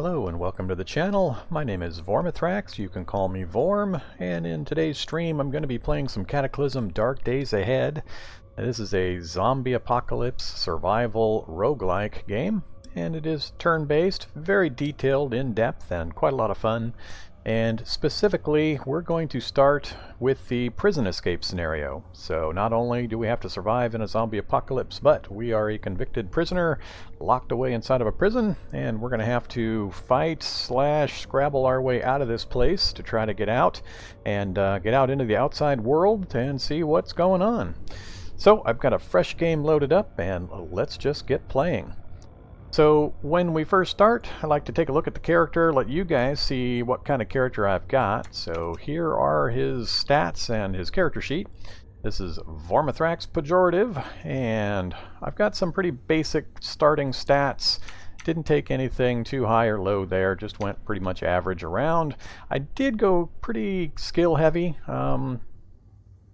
Hello and welcome to the channel. My name is Vorm. You can call me Vorm, and in today's stream I'm going to be playing some Cataclysm Dark Days Ahead. This is a zombie apocalypse survival roguelike game, and it is turn-based, very detailed, in-depth, and quite a lot of fun. And specifically, we're going to start with the prison escape scenario. So not only do we have to survive in a zombie apocalypse, but we are a convicted prisoner locked away inside of a prison, and we're going to have to fight / scrabble our way out of this place to try to get out and get out into the outside world and see what's going on. So I've got a fresh game loaded up, and let's just get playing. So when we first start, I like to take a look at the character, let you guys see what kind of character I've got. So here are his stats and his character sheet. This is Vormithrax Pejorative, and I've got some pretty basic starting stats. Didn't take anything too high or low there, just went pretty much average around. I did go pretty skill heavy.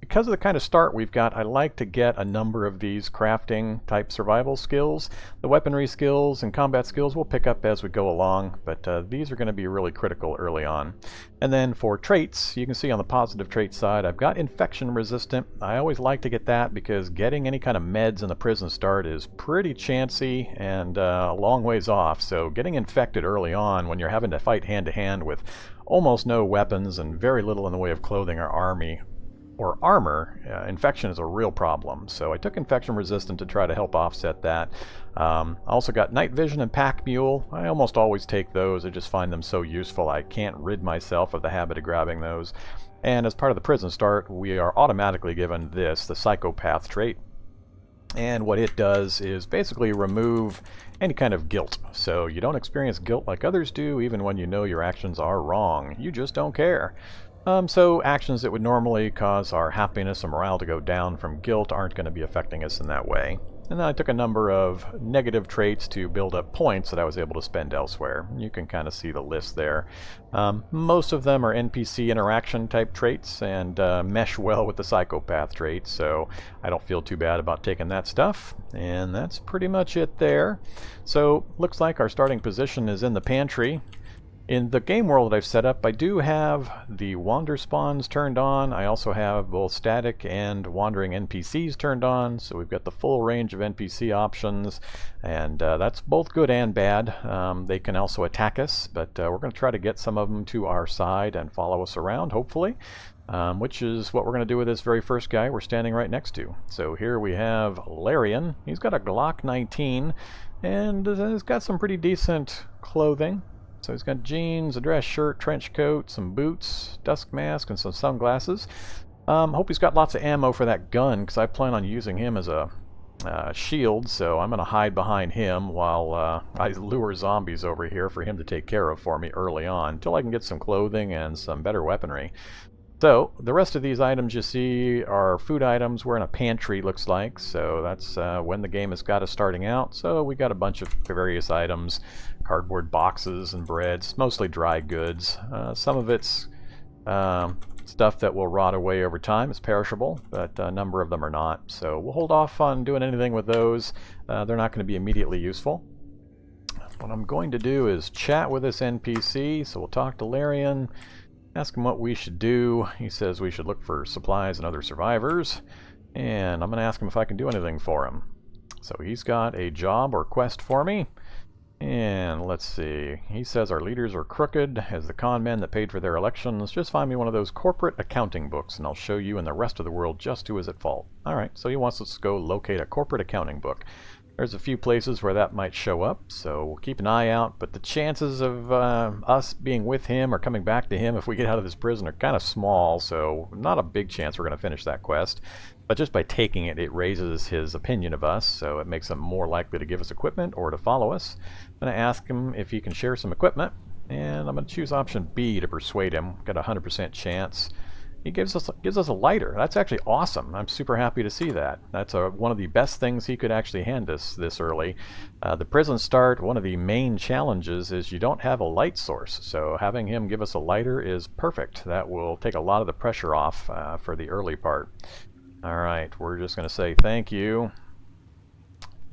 Because of the kind of start we've got, I like to get a number of these crafting type survival skills. The weaponry skills and combat skills we'll pick up as we go along, but these are going to be really critical early on. And then for traits, you can see on the positive trait side, I've got infection resistant. I always like to get that because getting any kind of meds in the prison start is pretty chancy and a long ways off. So getting infected early on when you're having to fight hand to hand with almost no weapons and very little in the way of clothing or armor, infection is a real problem. So I took infection resistant to try to help offset that. I also got night vision and pack mule. I almost always take those. I just find them so useful. I can't rid myself of the habit of grabbing those. And as part of the prison start, we are automatically given this, the psychopath trait. And what it does is basically remove any kind of guilt. So you don't experience guilt like others do, even when you know your actions are wrong. You just don't care. So actions that would normally cause our happiness and morale to go down from guilt aren't going to be affecting us in that way. And then I took a number of negative traits to build up points that I was able to spend elsewhere. You can kind of see the list there. Most of them are NPC interaction type traits and mesh well with the psychopath trait, so I don't feel too bad about taking that stuff. And that's pretty much it there. So looks like our starting position is in the pantry. In the game world that I've set up, I do have the wander spawns turned on. I also have both static and wandering NPCs turned on, so we've got the full range of NPC options, and that's both good and bad. They can also attack us, but we're going to try to get some of them to our side and follow us around, hopefully, which is what we're going to do with this very first guy we're standing right next to. So here we have Larian. He's got a Glock 19, and he's got some pretty decent clothing. So he's got jeans, a dress shirt, trench coat, some boots, dusk mask, and some sunglasses. Hope he's got lots of ammo for that gun, because I plan on using him as a shield, so I'm going to hide behind him while I lure zombies over here for him to take care of for me early on, until I can get some clothing and some better weaponry. So the rest of these items you see are food items. We're in a pantry, looks like, so that's when the game has got us starting out. So we got a bunch of various items, cardboard boxes and breads, mostly dry goods. Some of it's stuff that will rot away over time. It's perishable, but a number of them are not. So we'll hold off on doing anything with those. They're not going to be immediately useful. What I'm going to do is chat with this NPC, so we'll talk to Larian. Ask him what we should do. He says we should look for supplies and other survivors. And I'm going to ask him if I can do anything for him. So he's got a job or quest for me. And let's see. He says our leaders are crooked as the con men that paid for their elections. Just find me one of those corporate accounting books and I'll show you and the rest of the world just who is at fault. Alright, so he wants us to go locate a corporate accounting book. There's a few places where that might show up, so we'll keep an eye out, but the chances of us being with him or coming back to him if we get out of this prison are kind of small, so not a big chance we're going to finish that quest. But just by taking it, it raises his opinion of us, so it makes him more likely to give us equipment or to follow us. I'm going to ask him if he can share some equipment, and I'm going to choose option B to persuade him. Got a 100% chance. He gives us a lighter. That's actually awesome. I'm super happy to see that. That's one of the best things he could actually hand us this early. The prison start, one of the main challenges is you don't have a light source. So having him give us a lighter is perfect. That will take a lot of the pressure off for the early part. Alright, we're just going to say thank you.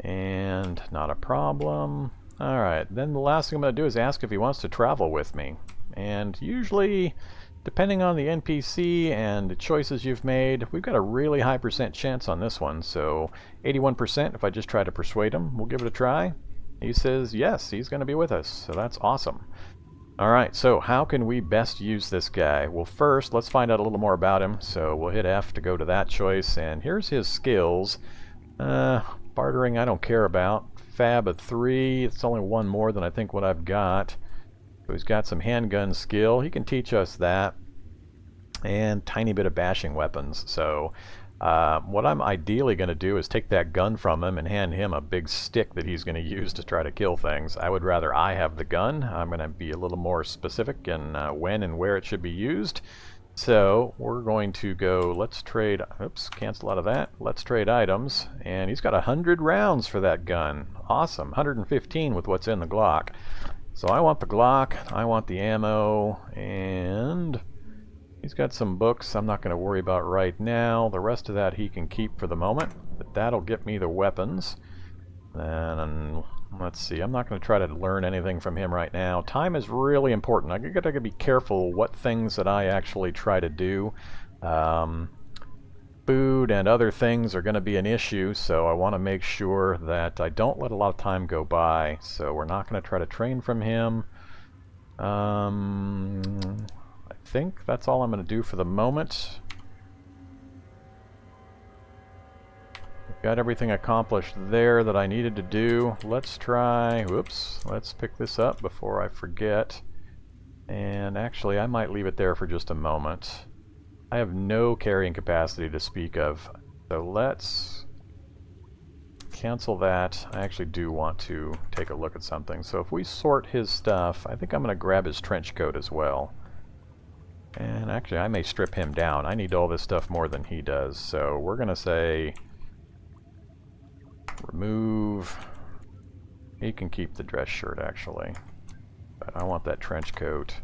And not a problem. Alright, then the last thing I'm going to do is ask if he wants to travel with me. And usually, depending on the NPC and the choices you've made, we've got a really high percent chance on this one. So 81% if I just try to persuade him. We'll give it a try. He says yes, he's going to be with us. So that's awesome. Alright, so how can we best use this guy? Well, first, let's find out a little more about him. So we'll hit F to go to that choice. And here's his skills. Bartering I don't care about. Fab of 3. It's only one more than I think what I've got. So he's got some handgun skill. He can teach us that. And tiny bit of bashing weapons. So what I'm ideally going to do is take that gun from him and hand him a big stick that he's going to use to try to kill things. I would rather I have the gun. I'm going to be a little more specific in when and where it should be used. So we're going to go, let's trade, oops, cancel out of that. Let's trade items. And he's got 100 rounds for that gun. Awesome. 115 with what's in the Glock. So I want the Glock, I want the ammo, and he's got some books I'm not going to worry about right now. The rest of that he can keep for the moment, but that'll get me the weapons. And let's see, I'm not going to try to learn anything from him right now. Time is really important. I gotta be careful what things that I actually try to do. Food and other things are going to be an issue, so I want to make sure that I don't let a lot of time go by. So we're not going to try to train from him. I think that's all I'm going to do for the moment. Got everything accomplished there that I needed to do. Let's try, whoops, let's pick this up before I forget. And actually I might leave it there for just a moment. I have no carrying capacity to speak of, so let's cancel that. I actually do want to take a look at something. So if we sort his stuff, I think I'm going to grab his trench coat as well. And actually I may strip him down. I need all this stuff more than he does, so we're going to say remove. He can keep the dress shirt actually, but I want that trench coat.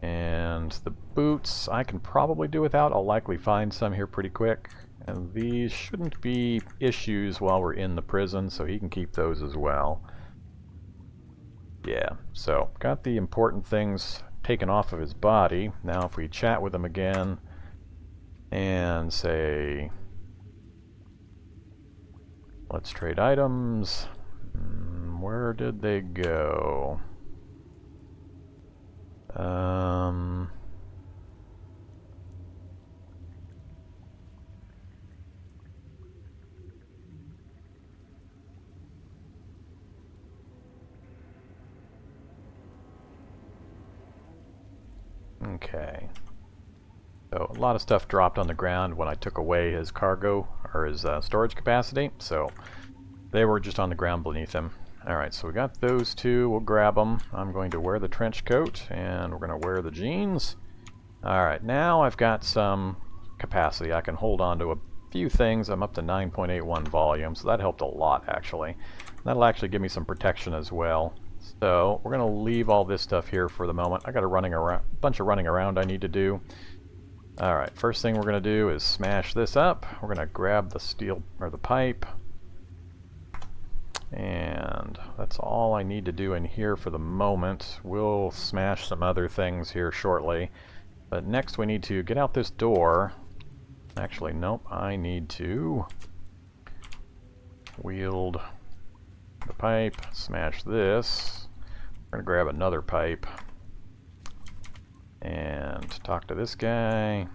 And the boots I can probably do without. I'll likely find some here pretty quick. And these shouldn't be issues while we're in the prison, so he can keep those as well. Yeah, so got the important things taken off of his body. Now if we chat with him again and say, let's trade items. Where did they go? Okay. So a lot of stuff dropped on the ground when I took away his cargo or his storage capacity, so they were just on the ground beneath him. Alright, so we got those two. We'll grab them. I'm going to wear the trench coat, and we're going to wear the jeans. Alright, now I've got some capacity. I can hold on to a few things. I'm up to 9.81 volume, so that helped a lot, actually. That'll actually give me some protection as well. So we're going to leave all this stuff here for the moment. I got a bunch of running around I need to do. Alright, first thing we're going to do is smash this up. We're going to grab the steel, or the pipe. And that's all I need to do in here for the moment. We'll smash some other things here shortly. But next we need to get out this door. Actually, nope, I need to wield the pipe, smash this. We're going to grab another pipe and talk to this guy.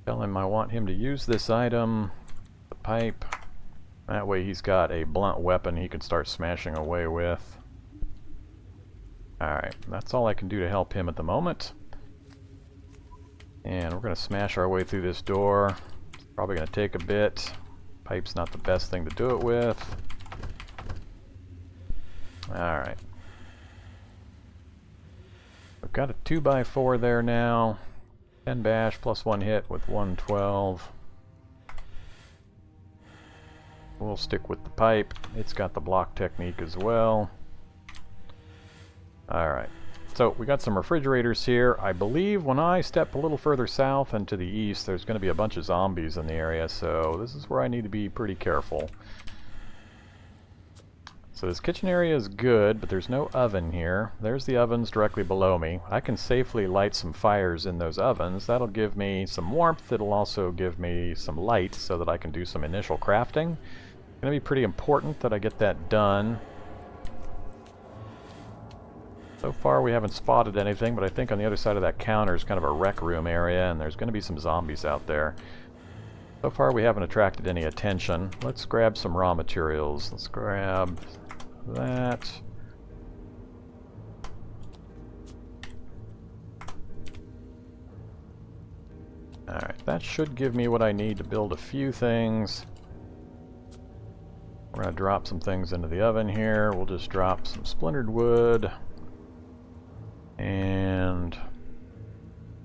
Tell him I want him to use this item, the pipe. That way he's got a blunt weapon he can start smashing away with. Alright, that's all I can do to help him at the moment. And we're going to smash our way through this door. It's probably going to take a bit. Pipe's not the best thing to do it with. Alright. We've got a 2x4 there now. 10 bash plus 1 hit with 112. We'll stick with the pipe. It's got the block technique as well. Alright. So we got some refrigerators here. I believe when I step a little further south and to the east, there's going to be a bunch of zombies in the area, so this is where I need to be pretty careful. So this kitchen area is good, but there's no oven here. There's the ovens directly below me. I can safely light some fires in those ovens. That'll give me some warmth. It'll also give me some light so that I can do some initial crafting. It's going to be pretty important that I get that done. So far we haven't spotted anything, but I think on the other side of that counter is kind of a rec room area, and there's going to be some zombies out there. So far we haven't attracted any attention. Let's grab some raw materials. Let's grab that. Alright, that should give me what I need to build a few things. We're going to drop some things into the oven here. We'll just drop some splintered wood. And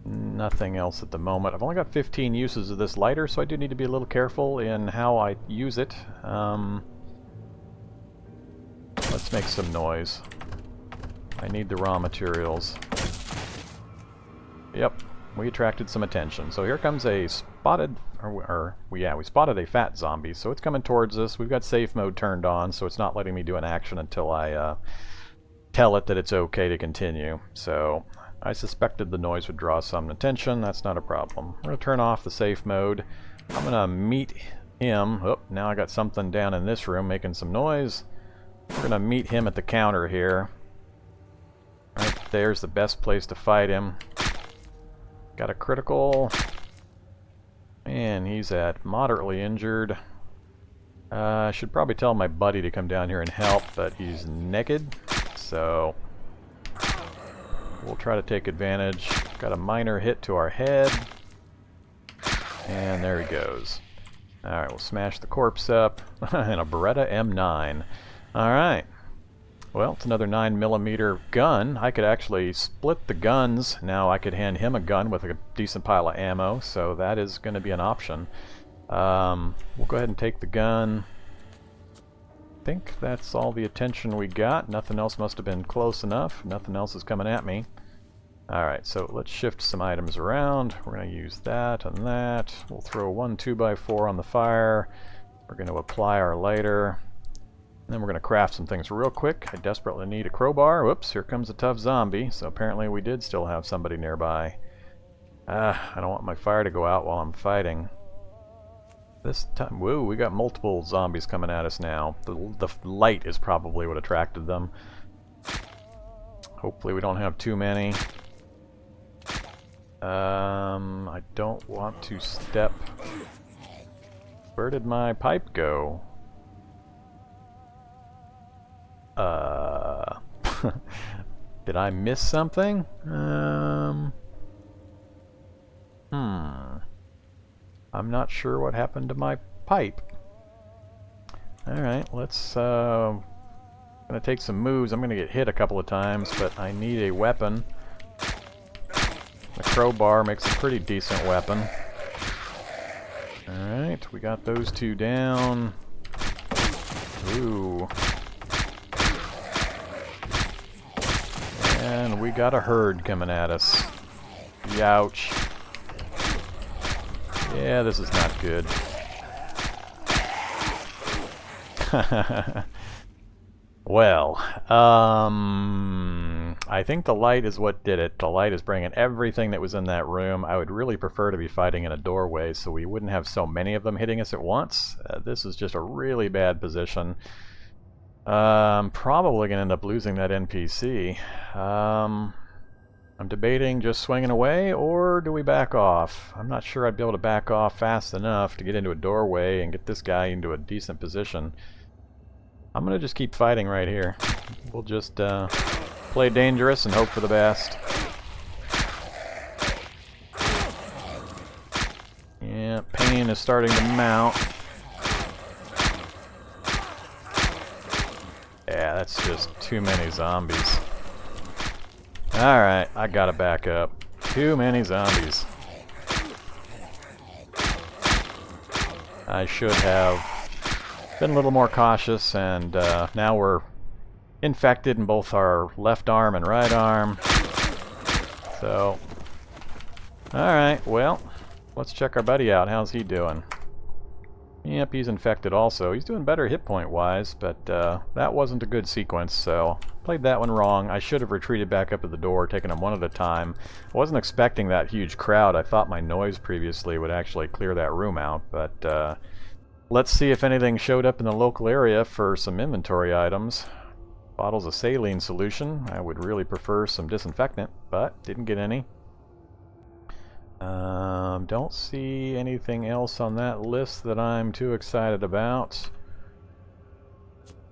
nothing else at the moment. I've only got 15 uses of this lighter, so I do need to be a little careful in how I use it. Let's make some noise. I need the raw materials. Yep, we attracted some attention. So here comes a spotted, we spotted a fat zombie, so it's coming towards us. We've got safe mode turned on, so it's not letting me do an action until I tell it that it's okay to continue. So I suspected the noise would draw some attention. That's not a problem. We're going to turn off the safe mode. I'm going to meet him. Oh, now I got something down in this room making some noise. We're going to meet him at the counter here. Right there's the best place to fight him. Got a critical. And he's at moderately injured. I should probably tell my buddy to come down here and help, but he's naked. So we'll try to take advantage. Got a minor hit to our head. And there he goes. Alright, we'll smash the corpse up. And a Beretta M9. Alright. Well, it's another 9mm gun. I could actually split the guns. Now I could hand him a gun with a decent pile of ammo, so that is going to be an option. We'll go ahead and take the gun. I think that's all the attention we got. Nothing else must have been close enough. Nothing else is coming at me. Alright, so let's shift some items around. We're going to use that and that. We'll throw one 2x4 on the fire. We're going to apply our lighter. And then we're going to craft some things real quick. I desperately need a crowbar. Whoops, here comes a tough zombie. So apparently we did still have somebody nearby. I don't want my fire to go out while I'm fighting. This time, whoa, we got multiple zombies coming at us now. The light is probably what attracted them. Hopefully we don't have too many. I don't want to step. Where did my pipe go? Did I miss something? I'm not sure what happened to my pipe. Alright, let's gonna take some moves. I'm gonna get hit a couple of times, but I need a weapon. The crowbar makes a pretty decent weapon. Alright, we got those two down. Ooh. And we got a herd coming at us. Youch. Yeah, this is not good. Well, I think the light is what did it. The light is bringing everything that was in that room. I would really prefer to be fighting in a doorway so we wouldn't have so many of them hitting us at once. This is just a really bad position. I'm probably going to end up losing that NPC. I'm debating just swinging away, or do we back off? I'm not sure I'd be able to back off fast enough to get into a doorway and get this guy into a decent position. I'm going to just keep fighting right here. We'll just play dangerous and hope for the best. Yeah, pain is starting to mount. Yeah, that's just too many zombies. Alright, I gotta back up. Too many zombies. I should have been a little more cautious, and now we're infected in both our left arm and right arm. So, alright, well, let's check our buddy out. How's he doing? Yep, he's infected also. He's doing better hit point wise, but that wasn't a good sequence, so played that one wrong. I should have retreated back up at the door, taken them one at a time. I wasn't expecting that huge crowd. I thought my noise previously would actually clear that room out, but let's see if anything showed up in the local area for some inventory items. Bottles of saline solution. I would really prefer some disinfectant, but didn't get any. Don't see anything else on that list that I'm too excited about.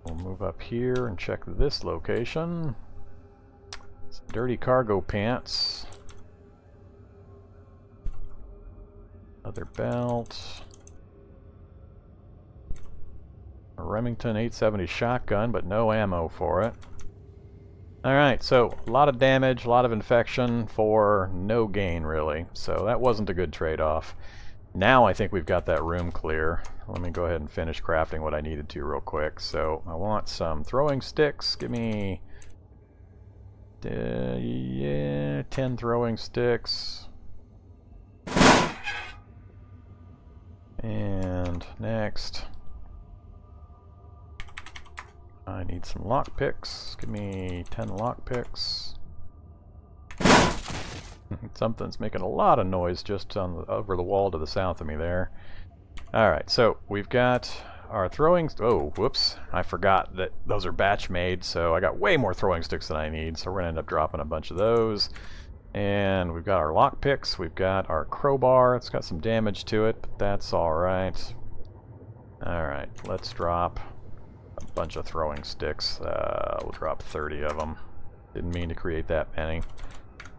We'll move up here and check this location. Some dirty cargo pants. Another belt. A Remington 870 shotgun, but no ammo for it. Alright, so a lot of damage, a lot of infection for no gain, really. So that wasn't a good trade-off. Now I think we've got that room clear. Let me go ahead and finish crafting what I needed to real quick. So I want some throwing sticks. Give me 10 throwing sticks. And next, I need some lockpicks. Give me 10 lockpicks. Something's making a lot of noise just on over the wall to the south of me there. Alright, so we've got our throwing... Oh, whoops. I forgot that those are batch made, so I got way more throwing sticks than I need, so we're going to end up dropping a bunch of those. And we've got our lockpicks. We've got our crowbar. It's got some damage to it, but that's alright. Alright, let's drop a bunch of throwing sticks. We'll drop 30 of them. Didn't mean to create that many.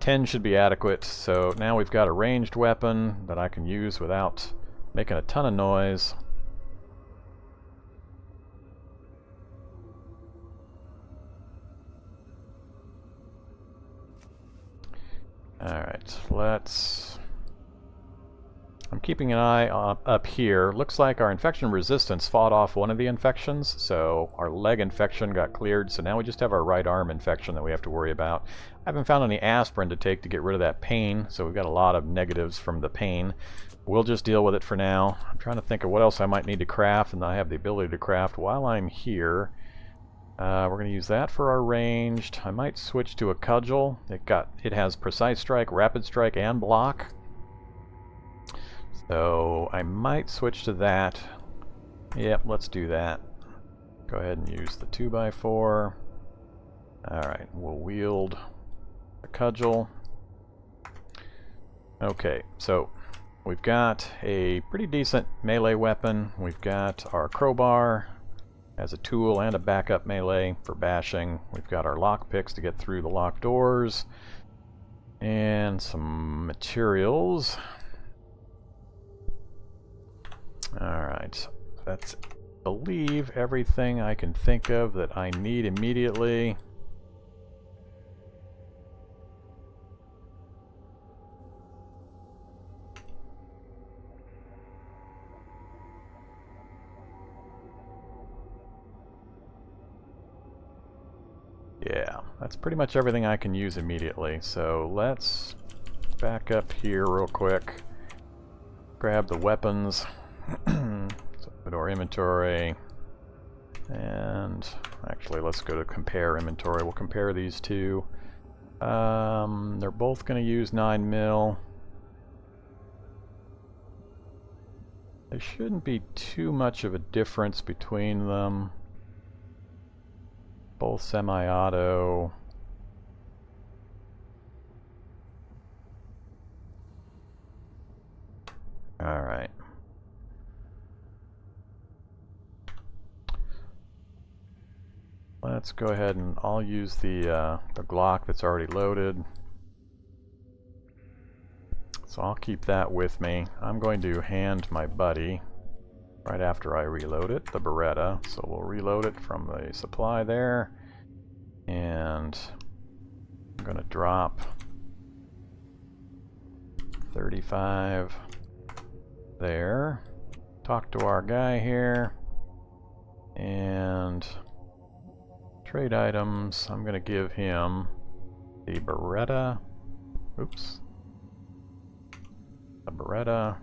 10 should be adequate, so now we've got a ranged weapon that I can use without making a ton of noise. Alright, let's... I'm keeping an eye up here. Looks like our infection resistance fought off one of the infections, so our leg infection got cleared, so now we just have our right arm infection that we have to worry about. I haven't found any aspirin to take to get rid of that pain, so we've got a lot of negatives from the pain. We'll just deal with it for now. I'm trying to think of what else I might need to craft, and I have the ability to craft while I'm here. We're going to use that for our ranged. I might switch to a cudgel. It has precise strike, rapid strike, and block. So I might switch to that. Yep, let's do that. Go ahead and use the 2x4. Alright, we'll wield a cudgel. Okay, so we've got a pretty decent melee weapon. We've got our crowbar as a tool and a backup melee for bashing. We've got our lockpicks to get through the locked doors. And some materials. Alright, that's, I believe, everything I can think of that I need immediately. Yeah, that's pretty much everything I can use immediately. So let's back up here real quick. Grab the weapons. So go to our inventory, and actually let's go to compare inventory. We'll compare these two. They're both going to use 9mm. There shouldn't be too much of a difference between them. Both semi-auto. Alright. Let's go ahead and I'll use the Glock that's already loaded. So I'll keep that with me. I'm going to hand my buddy, right after I reload it, the Beretta. So we'll reload it from the supply there. And I'm going to drop 35 there. Talk to our guy here. And trade items, I'm going to give him the Beretta. Oops. The Beretta.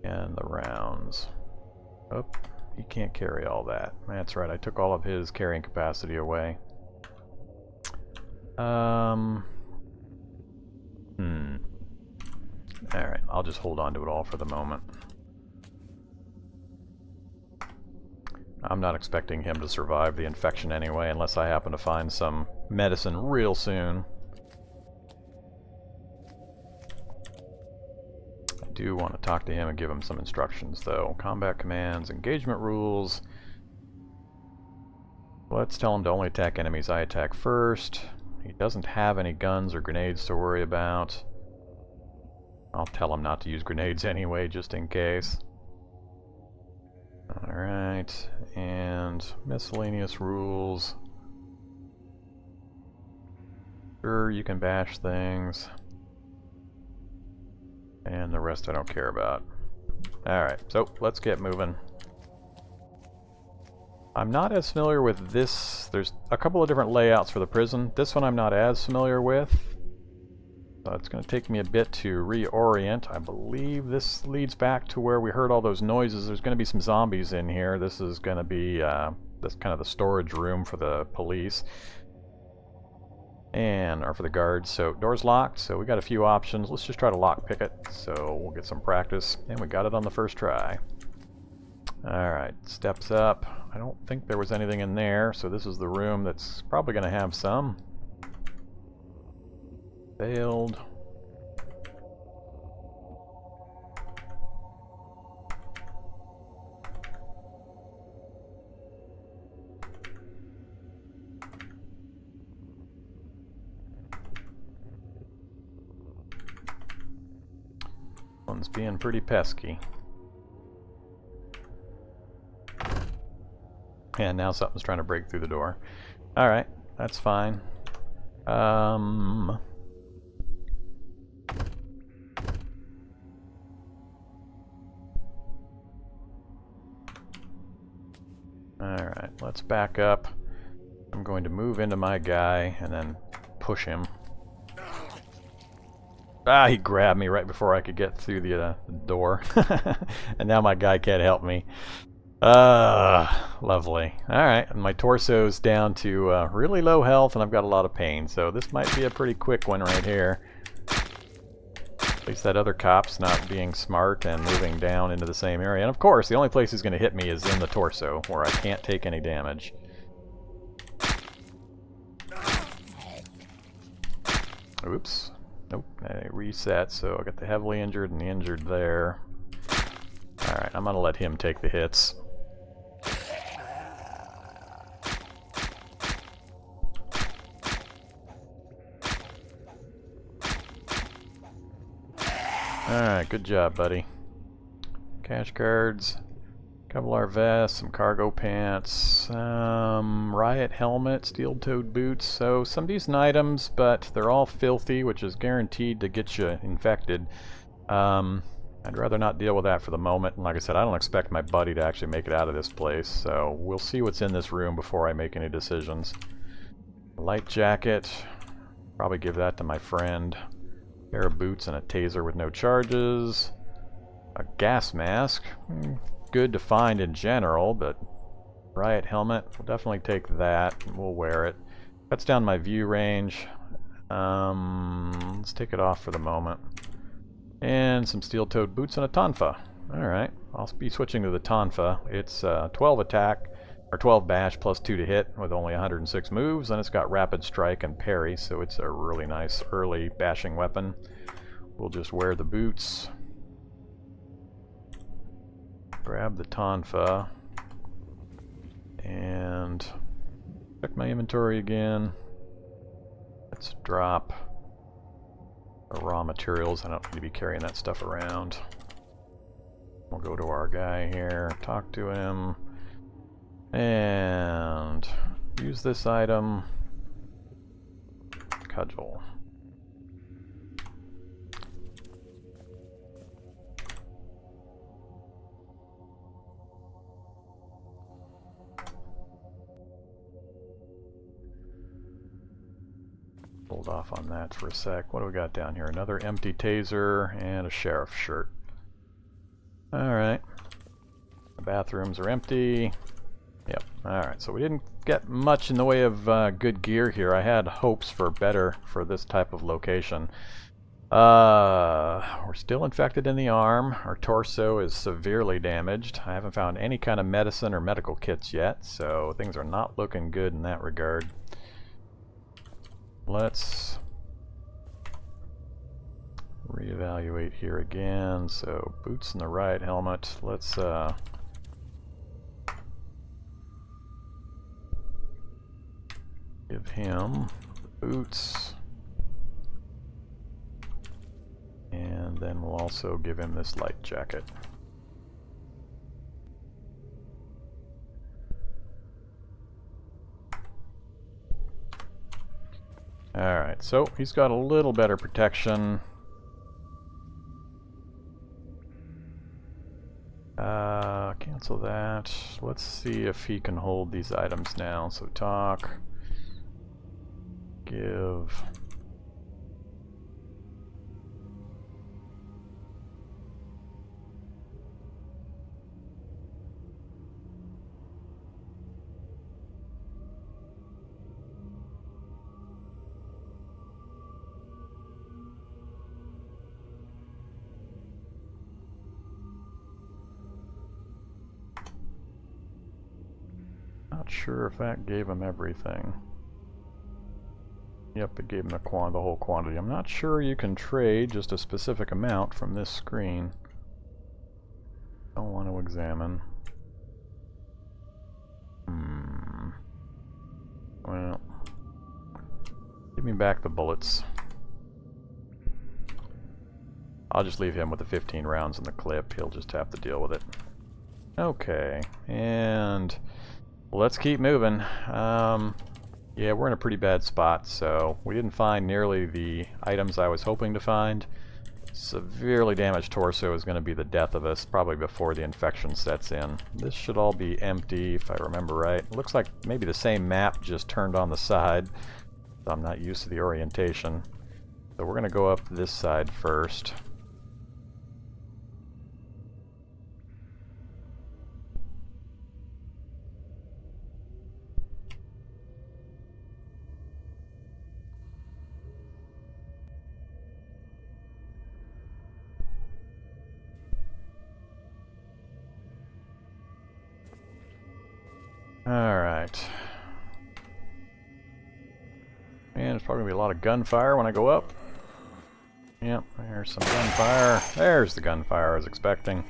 And the rounds. Oh, he can't carry all that. That's right, I took all of his carrying capacity away. Alright, I'll just hold on to it all for the moment. I'm not expecting him to survive the infection anyway, unless I happen to find some medicine real soon. I do want to talk to him and give him some instructions, though. Combat commands, engagement rules. Let's tell him to only attack enemies I attack first. He doesn't have any guns or grenades to worry about. I'll tell him not to use grenades anyway, just in case. Alright, and miscellaneous rules. Sure, you can bash things. And the rest I don't care about. Alright, so let's get moving. I'm not as familiar with this. There's a couple of different layouts for the prison. This one I'm not as familiar with. So it's going to take me a bit to reorient. I believe this leads back to where we heard all those noises. There's going to be some zombies in here. This is going to be this kind of the storage room for the police. Or for the guards. So door's locked, so we got a few options. Let's just try to lockpick it, so we'll get some practice. And we got it on the first try. Alright, steps up. I don't think there was anything in there, so this is the room that's probably going to have some. Failed. One's being pretty pesky. And now something's trying to break through the door. Alright, that's fine. Alright, let's back up. I'm going to move into my guy and then push him. Ah, he grabbed me right before I could get through the door. And now my guy can't help me. Lovely. Alright, and my torso's down to really low health and I've got a lot of pain, so this might be a pretty quick one right here. At least that other cop's not being smart and moving down into the same area. And of course, the only place he's going to hit me is in the torso, where I can't take any damage. Oops. Nope, I reset, so I got the heavily injured and the injured there. Alright, I'm going to let him take the hits. Alright, good job, buddy. Cash cards, Kevlar vest, some cargo pants, riot helmet, steel-toed boots. So some decent items, but they're all filthy, which is guaranteed to get you infected. I'd rather not deal with that for the moment. And like I said, I don't expect my buddy to actually make it out of this place, so we'll see what's in this room before I make any decisions. Light jacket, probably give that to my friend. Pair of boots and a taser with no charges. A gas mask, good to find in general, but riot helmet, we'll definitely take that. We'll wear it. Cuts down my view range. Let's take it off for the moment. And some steel-toed boots and a tonfa. Alright, I'll be switching to the tonfa. It's 12 attack, or 12 bash plus 2 to hit with only 106 moves, and it's got rapid strike and parry, so it's a really nice early bashing weapon. We'll just wear the boots. Grab the tonfa. And check my inventory again. Let's drop the raw materials. I don't need to be carrying that stuff around. We'll go to our guy here, talk to him, and use this item. Cudgel. Hold off on that for a sec. What do we got down here? Another empty taser and a sheriff's shirt. Alright. The bathrooms are empty. Yep. Alright, so we didn't get much in the way of good gear here. I had hopes for better for this type of location. We're still infected in the arm. Our torso is severely damaged. I haven't found any kind of medicine or medical kits yet, so things are not looking good in that regard. Let's reevaluate here again. So boots in the right, helmet. Let's give him the boots. And then we'll also give him this light jacket. Alright, so he's got a little better protection. Cancel that. Let's see if he can hold these items now. So talk. Give. Not sure if that gave him everything. Yep, it gave him the whole quantity. I'm not sure you can trade just a specific amount from this screen. Don't want to examine. Well, give me back the bullets. I'll just leave him with the 15 rounds in the clip. He'll just have to deal with it. Okay, and let's keep moving. Yeah, we're in a pretty bad spot, so we didn't find nearly the items I was hoping to find. Severely damaged torso is going to be the death of us, probably before the infection sets in. This should all be empty, if I remember right. It looks like maybe the same map just turned on the side. So I'm not used to the orientation. So we're going to go up this side first. Alright. And there's probably going to be a lot of gunfire when I go up. Yep, there's some gunfire. There's the gunfire I was expecting.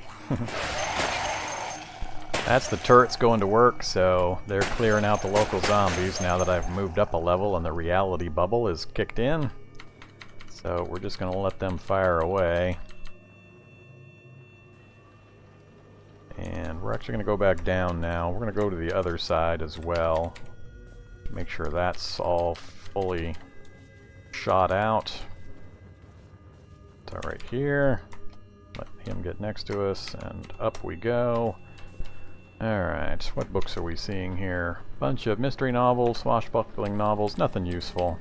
That's the turrets going to work, so they're clearing out the local zombies now that I've moved up a level and the reality bubble is kicked in. So we're just going to let them fire away. And we're actually going to go back down now. We're going to go to the other side as well. Make sure that's all fully shot out. So right here. Let him get next to us, and up we go. Alright, what books are we seeing here? Bunch of mystery novels, swashbuckling novels, nothing useful.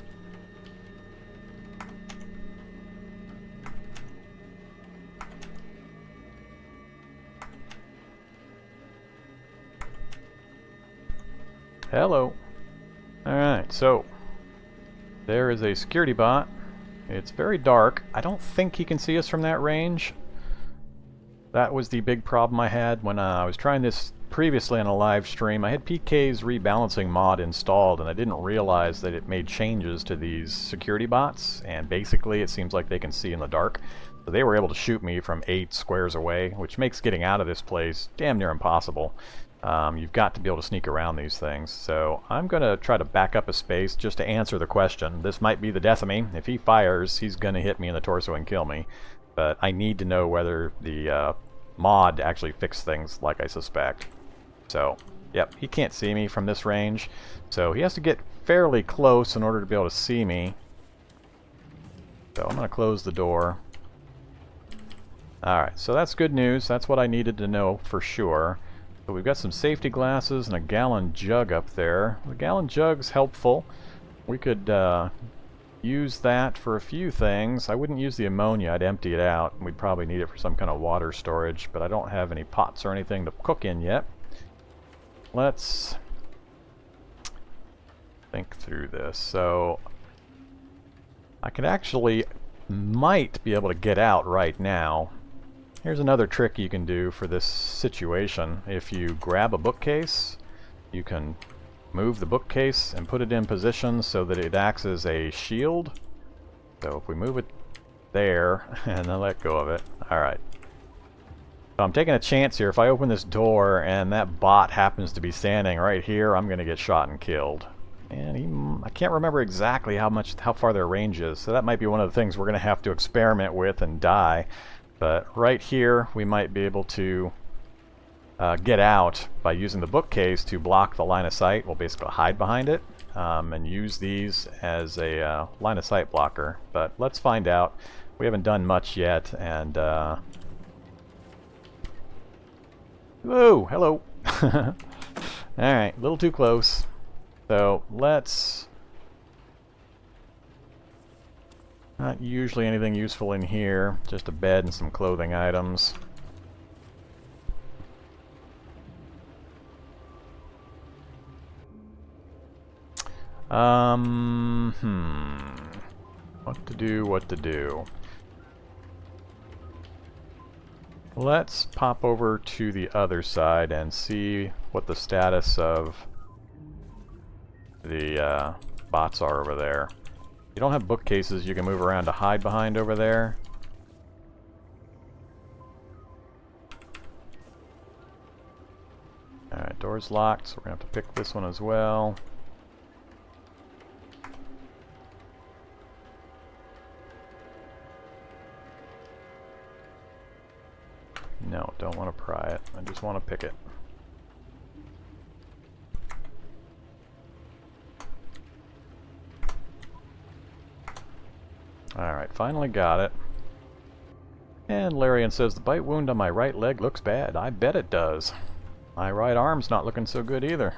Hello. Alright, so there is a security bot. It's very dark. I don't think he can see us from that range. That was the big problem I had when I was trying this previously on a live stream. I had PK's rebalancing mod installed and I didn't realize that it made changes to these security bots, and basically it seems like they can see in the dark. So they were able to shoot me from 8 squares away, which makes getting out of this place damn near impossible. You've got to be able to sneak around these things. So I'm going to try to back up a space just to answer the question. This might be the death of me. If he fires, he's going to hit me in the torso and kill me. But I need to know whether the mod actually fixed things like I suspect. So, yep, he can't see me from this range. So he has to get fairly close in order to be able to see me. So I'm going to close the door. Alright, so that's good news. That's what I needed to know for sure. So we've got some safety glasses and a gallon jug up there. The gallon jug's helpful. We could use that for a few things. I wouldn't use the ammonia, I'd empty it out. We'd probably need it for some kind of water storage, but I don't have any pots or anything to cook in yet. Let's think through this. So I could actually might be able to get out right now. Here's another trick you can do for this situation. If you grab a bookcase, you can move the bookcase and put it in position so that it acts as a shield. So if we move it there and then let go of it. Alright. So I'm taking a chance here. If I open this door and that bot happens to be standing right here, I'm going to get shot and killed. And I can't remember exactly how far their range is, so that might be one of the things we're going to have to experiment with and die. But right here, we might be able to get out by using the bookcase to block the line of sight. We'll basically hide behind it and use these as a line of sight blocker. But let's find out. We haven't done much yet, and whoa, hello. Alright, a little too close. So let's... Not usually anything useful in here, just a bed and some clothing items. What to do? Let's pop over to the other side and see what the status of the bots are over there. You don't have bookcases you can move around to hide behind over there. Alright, door's locked, so we're going to have to pick this one as well. No, don't want to pry it. I just want to pick it. Alright, finally got it. And Larian says, the bite wound on my right leg looks bad. I bet it does. My right arm's not looking so good either.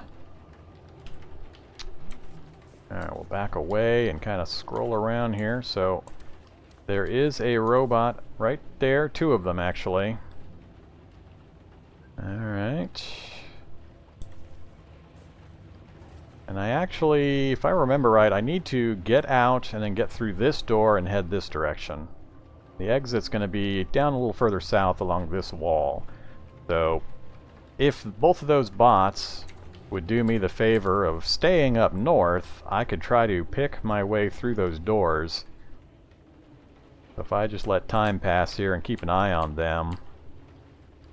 Alright, we'll back away and kind of scroll around here. So, there is a robot right there. Two of them, actually. Alright. And I actually, if I remember right, I need to get out and then get through this door and head this direction. The exit's going to be down a little further south along this wall. So, if both of those bots would do me the favor of staying up north, I could try to pick my way through those doors. So if I just let time pass here and keep an eye on them,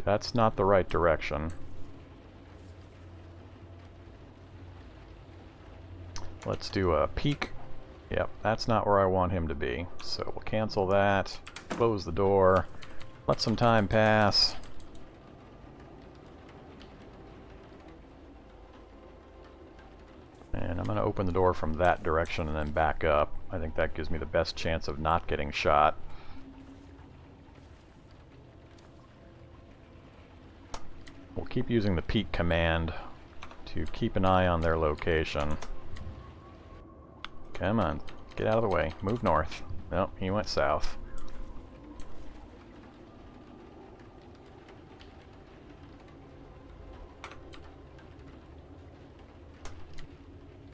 that's not the right direction. Let's do a peek. Yep, that's not where I want him to be. So we'll cancel that, close the door, let some time pass. And I'm going to open the door from that direction and then back up. I think that gives me the best chance of not getting shot. We'll keep using the peek command to keep an eye on their location. Come on, get out of the way. Move north. Nope, he went south.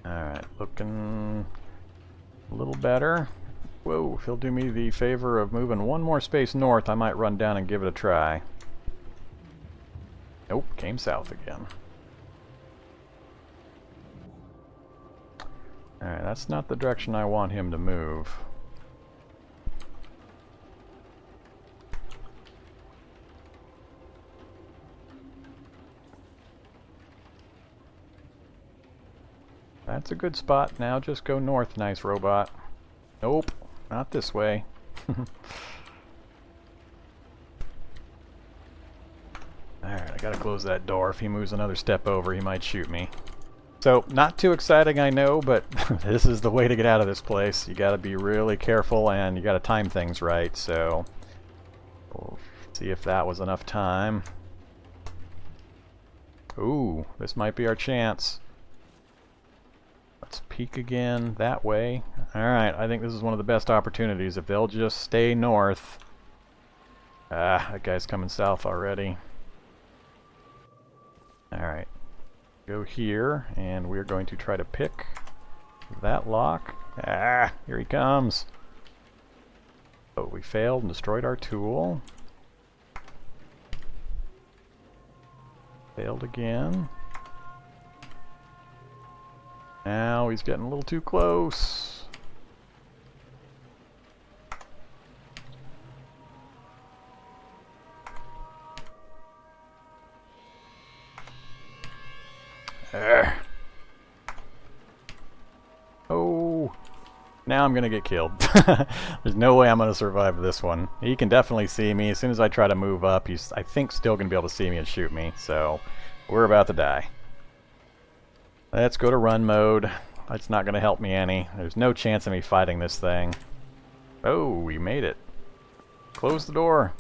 Alright, looking a little better. Whoa, if he'll do me the favor of moving one more space north, I might run down and give it a try. Nope, came south again. Alright, that's not the direction I want him to move. That's a good spot. Now just go north, nice robot. Nope, not this way. Alright, I gotta close that door. If he moves another step over, he might shoot me. So, not too exciting, I know, but this is the way to get out of this place. You gotta be really careful and you gotta time things right, so we'll see if that was enough time. Ooh, this might be our chance. Let's peek again that way. Alright, I think this is one of the best opportunities if they'll just stay north. Ah, that guy's coming south already. Alright. Go here, and we're going to try to pick that lock. Ah, here he comes. Oh, we failed and destroyed our tool. Failed again. Now he's getting a little too close. Urgh. Oh, now I'm gonna get killed. There's no way I'm gonna survive this one. He can definitely see me. As soon as I try to move up, he's, I think, still gonna be able to see me and shoot me. So we're about to die. Let's go to run mode. That's not gonna help me any. There's no chance of me fighting this thing. Oh, we made it. Close the door.